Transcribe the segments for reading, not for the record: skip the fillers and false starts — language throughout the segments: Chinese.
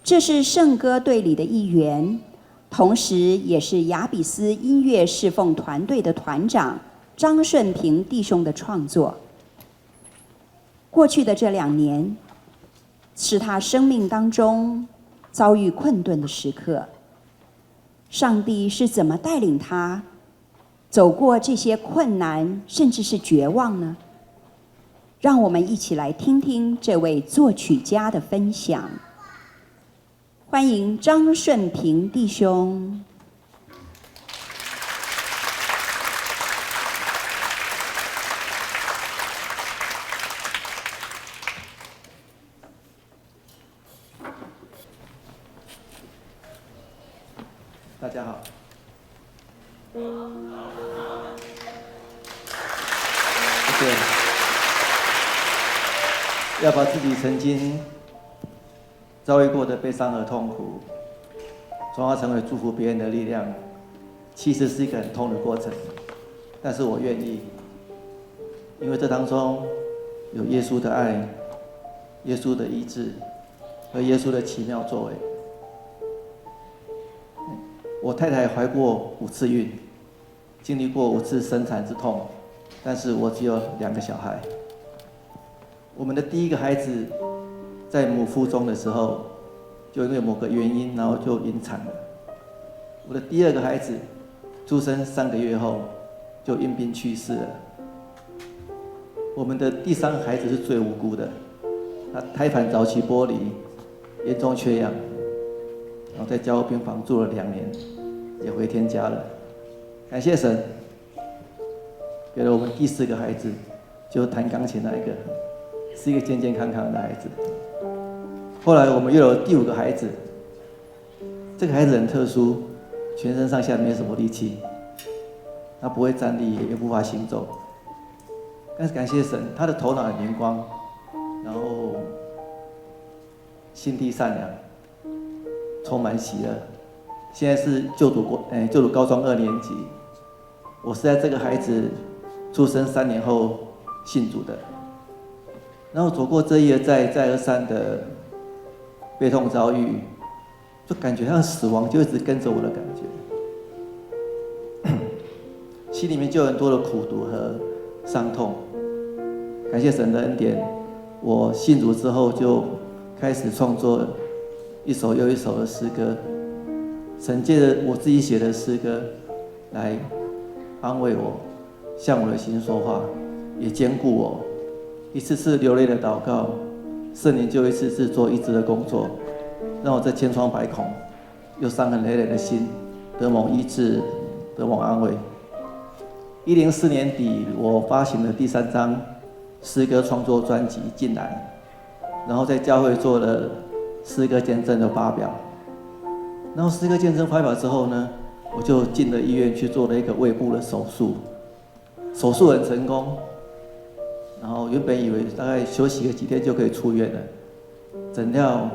这是圣歌队里的一员，同时也是雅比斯音乐侍奉团队的团长张顺平弟兄的创作。过去的这2年，是他生命当中遭遇困顿的时刻。上帝是怎么带领他走过这些困难，甚至是绝望呢？让我们一起来听听这位作曲家的分享。欢迎张顺平弟兄。大家好。谢谢。要把自己曾经遭遇过的悲伤和痛苦，转化成为祝福别人的力量，其实是一个很痛的过程。但是我愿意，因为这当中有耶稣的爱、耶稣的医治和耶稣的奇妙作为。我太太怀过5次孕，经历过5次生产之痛，但是我只有2个小孩。我们的第1个孩子在母腹中的时候，就因为某个原因，然后就引产了。我的第2个孩子出生3个月后，就因病去世了。我们的第3个孩子是最无辜的，他胎盘早期剥离，严重缺氧，然后在加护病房住了2年，也回天家了。感谢神，给了我们第4个孩子，就弹钢琴那一个，是一个健健康康的孩子。后来我们又有第5个孩子，这个孩子很特殊，全身上下没什么力气，他不会站立，也无法行走。但是感谢神，他的头脑很灵光，然后心地善良，充满喜乐。现在是就读高中2年级。我是在这个孩子出生3年后信主的，然后走过这一而再再而三的悲痛遭遇，就感觉像死亡就一直跟着我的感觉，心里面就有很多的苦毒和伤痛。感谢神的恩典，我信主之后就开始创作一首又一首的诗歌，神借着我自己写的诗歌来安慰我，向我的心说话，也坚固我。一次次流泪的祷告，圣灵就一次次做医治的工作，让我这千疮百孔又伤痕累累的心得蒙医治，得蒙安慰。104年底，我发行了第3张诗歌创作专辑《进来》，然后在教会做了诗歌见证的发表。然后诗歌见证发表之后呢，我就进了医院去做了一个胃部的手术，手术很成功。然后原本以为大概休息个几天就可以出院了，怎料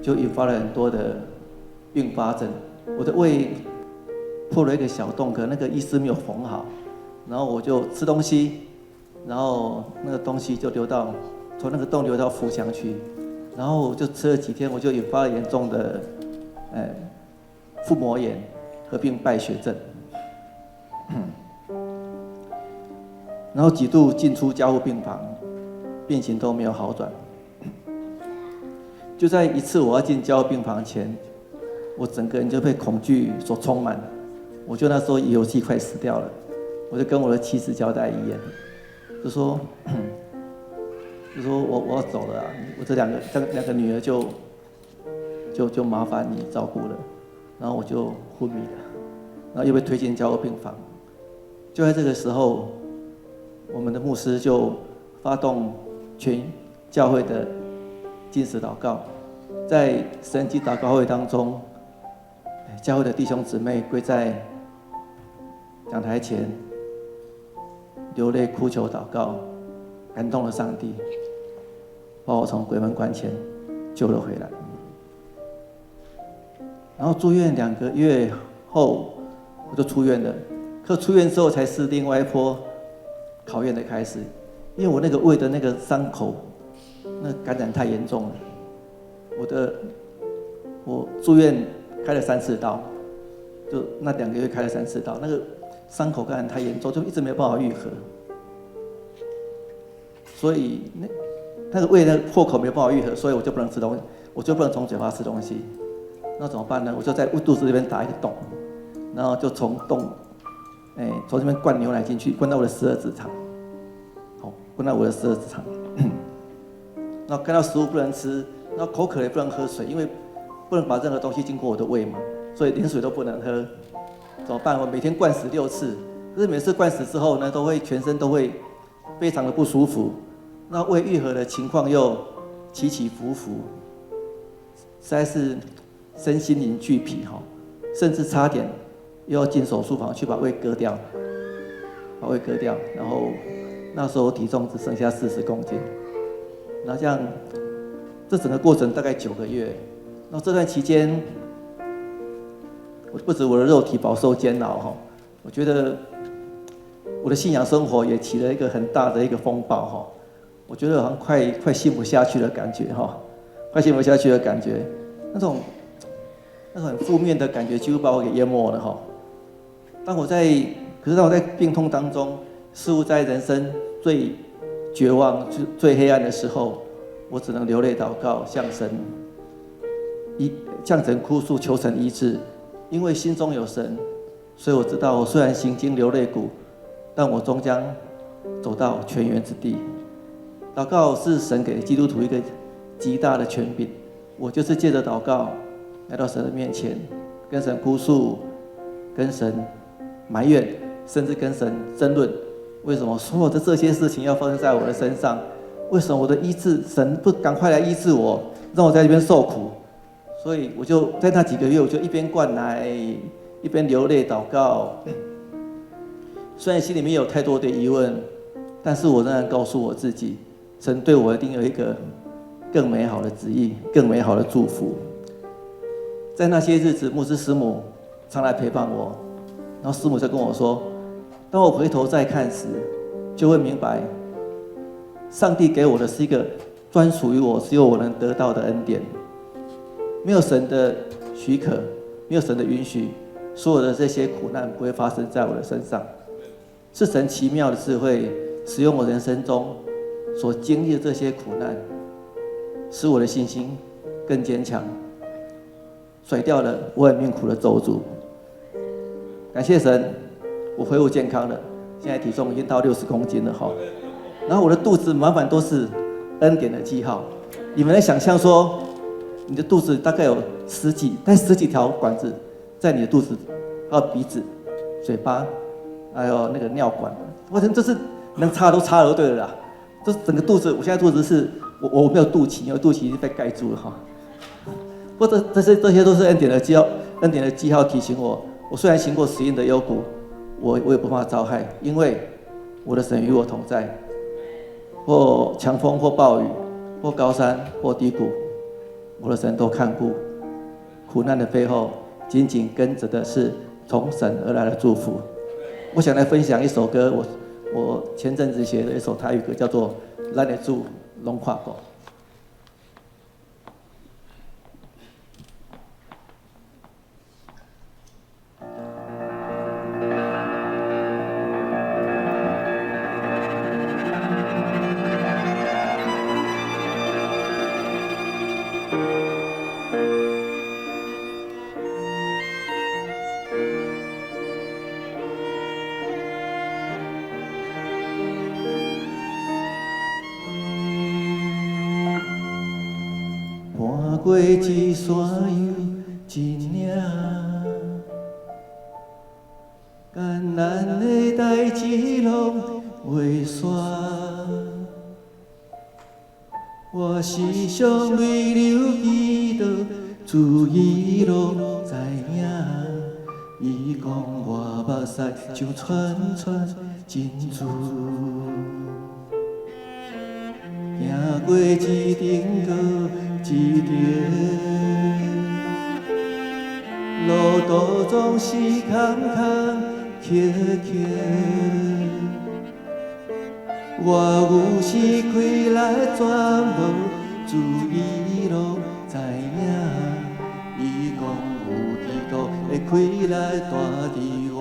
就引发了很多的并发症。我的胃破了一个小洞，可那个医师没有缝好，然后我就吃东西，然后那个东西就从那个洞流到腹腔去，然后就吃了几天，我就引发了严重的腹膜炎合并败血症。然后几度进出加护病房，病情都没有好转。就在一次我要进加护病房前，我整个人就被恐惧所充满了。我就那时候以为我自己快死掉了，我就跟我的妻子交代遗言，就说我要走了啊，我这两个女儿就麻烦你照顾了。然后我就昏迷了，然后又被推进加护病房。就在这个时候，我们的牧师就发动全教会的禁食祷告，在神迹祷告会当中，教会的弟兄姊妹跪在讲台前，流泪哭求祷告，感动了上帝，把我从鬼门关前救了回来。然后住院2个月后，我就出院了。可出院之后才是另外一波考验的开始，因为我那个胃的那个伤口那感染太严重了，我住院开了3次刀，就那2个月开了3次刀，那个伤口感染太严重，就一直没有办法愈合，所以那个胃的破口没有办法愈合，所以我就不能吃东西，我就不能从嘴巴吃东西。那怎么办呢？我就在肚子这边打一个洞，然后就从这边灌牛奶进去，灌到我的12指肠，好，灌到我的12指肠。然后看到食物不能吃，然后口渴也不能喝水，因为不能把任何东西经过我的胃嘛，所以连水都不能喝。怎么办？我每天灌食6次，可是每次灌食之后呢，全身都会非常的不舒服，那胃愈合的情况又起起伏伏，实在是身心灵俱疲哈，甚至差点又要进手术房去把胃割掉，然后那时候体重只剩下40公斤，那这整个过程大概9个月，那这段期间，不止我的肉体饱受煎熬哈，我觉得我的信仰生活也起了一个很大的一个风暴哈，我觉得好像快信不下去的感觉哈，那种很负面的感觉几乎把我给淹没了哈。可是当我在病痛当中，似乎在人生最绝望、最黑暗的时候，我只能流泪祷告，向神哭诉，求神医治。因为心中有神，所以我知道，我虽然行经流泪谷，但我终将走到泉源之地。祷告是神给基督徒一个极大的权柄，我就是借着祷告来到神的面前，跟神哭诉，跟神埋怨，甚至跟神争论，为什么所有的这些事情要发生在我的身上？为什么我的医治神不赶快来医治我，让我在这边受苦？所以我就在那几个月，我就一边灌奶，一边流泪祷告。虽然心里面有太多的疑问，但是我仍然告诉我自己，神对我一定有一个更美好的旨意，更美好的祝福。在那些日子，牧师师母常来陪伴我，然后师母就跟我说，当我回头再看时，就会明白，上帝给我的是一个专属于我、只有我能得到的恩典。没有神的许可，没有神的允许，所有的这些苦难不会发生在我的身上。是神奇妙的智慧，使用我人生中所经历的这些苦难，使我的信心更坚强，甩掉了我很命苦的咒诅。感谢神，我恢复健康了，现在体重已经到60公斤了哈。然后我的肚子满满都是恩典的记号。你们能想象说，你的肚子大概有10几条管子在你的肚子，还有鼻子、嘴巴，还有那个尿管，我真这是能插都插了，对了啦。这整个肚子，我现在肚子是我没有肚脐，因为肚脐已经被盖住了哈。或者这些都是恩典的记号提醒我，我虽然行过死荫的幽谷，我也不怕遭害，因为我的神与我同在。或强风，或暴雨，或高山，或低谷，我的神都看顾。苦难的背后，紧紧跟着的是从神而来的祝福。我想来分享一首歌，我前阵子写的一首台语歌，叫做《咱的主拢看过》。过一山又一岭，艰难的代志拢袂煞。我时常泪流祈祷，主伊拢知影。伊讲我目屎像串串珍珠。行过一顶高一条，路途总是坎坎坷坷，我有时开来全无注意拢知影，伊讲有基督会开来带伫我，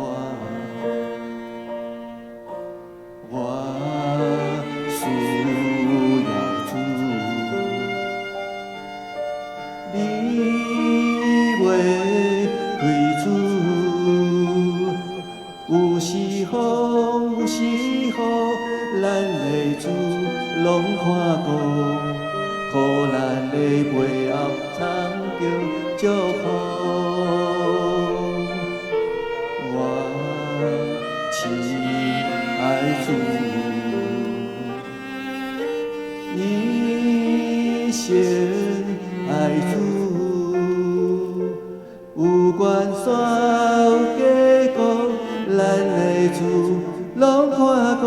我需要主，你袂开主，有时好有时好，咱的主拢看顾，可咱的背后藏着祝福。我亲爱主，你先爱主，有关山有结果，咱的主拢看顾。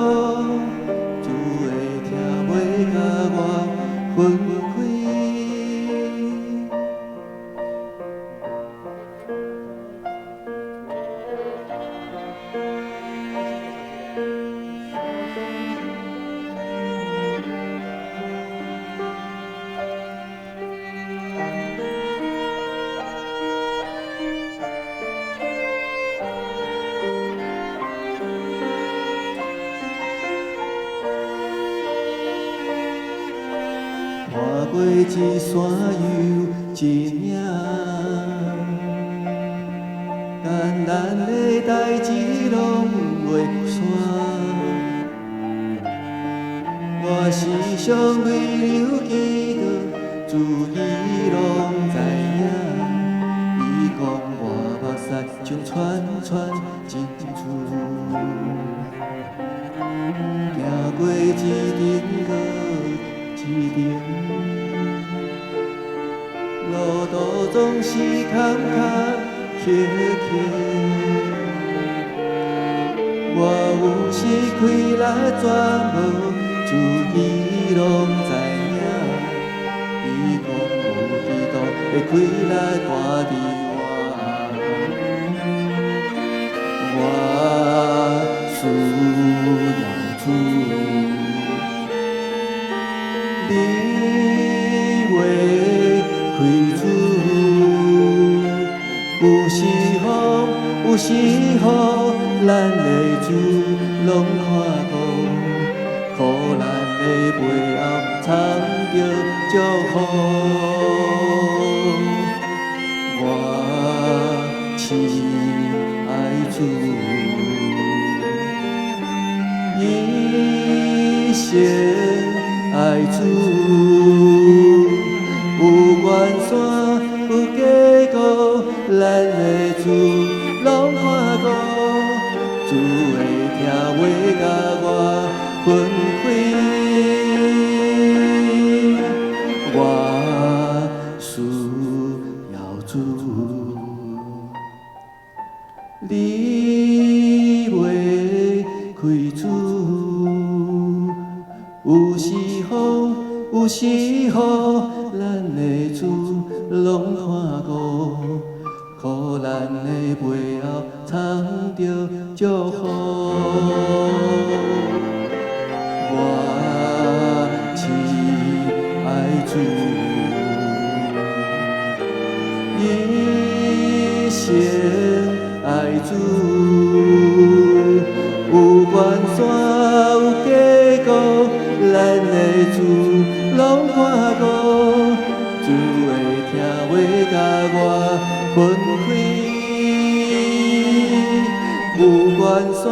分开，跨过一山又一岭，简单的代志拢袂煞。我时常泪流记得，主伊拢知影。伊讲我目屎像串串珍珠，行过一阵搁一阵。路途总是坎坎坷坷，我有时开来全无注意拢知影，伊讲有基督会开来带伫我需要主，你为开主，有时好有时好，咱的主拢看顾，可咱的背后藏着祝福。我亲爱主，你先爱主。有关山有结果，咱的主拢看顾，主会听话甲我分开。我需要主，你会开主，有时好有时好。咱的主拢看顾，可咱的背后藏着祝福。我亲爱主，你先爱主，有关山有结果，咱的主拢看顾。主会听话甲我分开，有关山